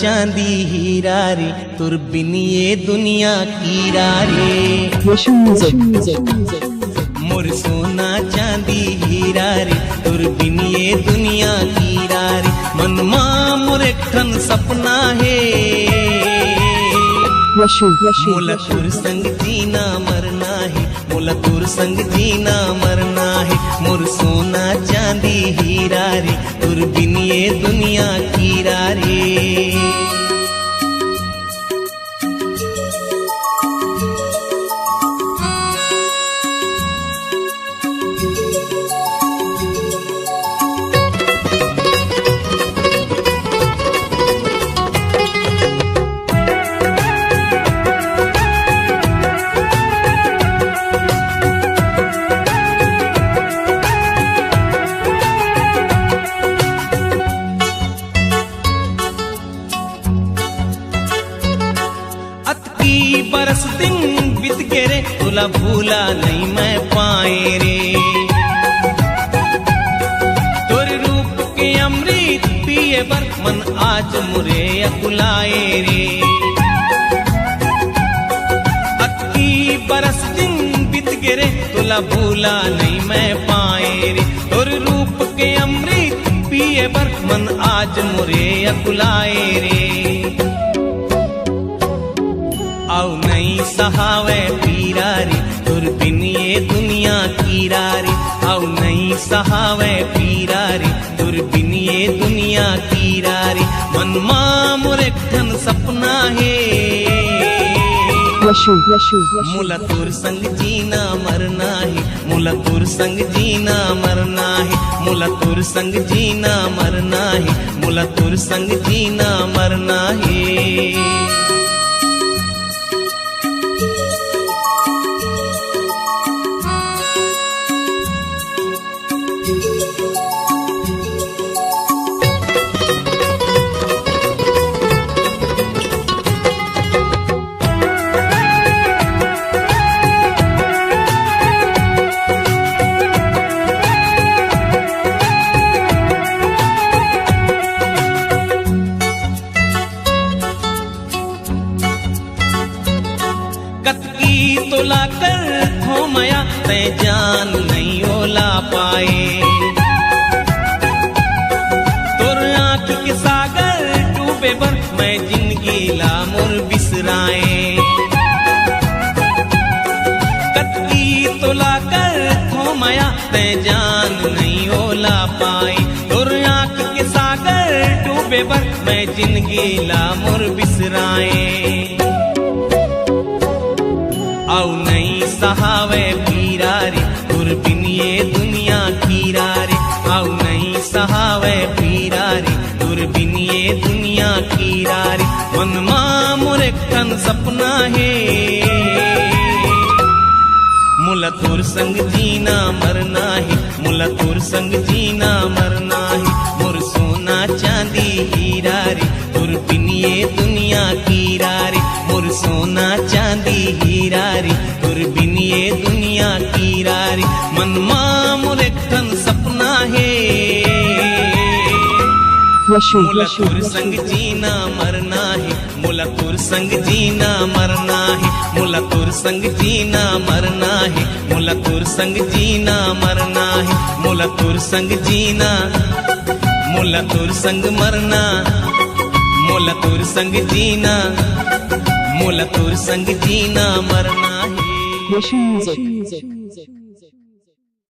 चांदी हीरा रे, तुर बिन ये दुनिया कीरा रे। मोर सोना चांदी हीरा रे, तुर बिन ये दुनिया कीरा रे। मन मां मोर एक ठन सपना है, मोला तुर संग जीना मरना है, मोला तुर संग जीना मरना है। मोर सोना चांदी हीरा रे, तुर बिन ये दुनिया कीरा रे। बरस दिन बीत गए रे, तुला भूला नहीं मैं पाए रे। तोरे रूप के अमृत पिए बर मन आज मुरे अकुलाए रे। अक्की बरस दिन बीत गए रे, तुला भूला नहीं मैं पाए रे। तोरे रूप के अमृत पिए बर मन आज मुरे अकुलाए रे। आओ नहीं सहावे पीरा रे, तुर बिन ये दुनिया कीरा रे। आओ नहीं सहावे पीरा रे, तुर बिन ये दुनिया कीरा रे। मन मां मोर एक ठन सपना है, मोला तुर संग जीना मरना है, मोला तुर संग जीना मरना है। मोला तुर संग जीना मरना है, मोला तुर संग जीना मरना है। कतकी तोला कर हो मया, तै जान नहीं ओला पाए। तोर आँख के सागर डूबे बर मैं जिंदगी ला मोर बिसराए। कतकी तोला कर हो मया, तै जान नहीं ओला पाए। तोर आँख के सागर डूबे बर मैं जिंदगी ला मोर बिसराए। आओ नहीं सहावे पीरा रे, तुर बिन ये दुनिया कीरा रे। आओ नहीं सहावे पीरा रे, तुर बिन ये दुनिया कीरा रे। मन मां मोर एक ठन सपना है, मोला तुर संग जीना मरना है, मोला तुर संग जीना मरना है। मोर सोना चांदी हीरा रे, तुर बिन ये दुनिया कीरा रे। मोर सोना चांदी हीरा रे, तुर बिन ये दुनिया कीरा रे। मन मां मोर एक ठन सपना है, मोला तुर संग जीना मरना है, मोला तुर संग जीना मरना है। मोला तुर संग जीना मरना है, मोला तुर संग जीना मरना है। मोला तुर संग जीना, मोला तुर संग मरना। मोला तुर संग जीना, मोला तुर संग जीना मरना है।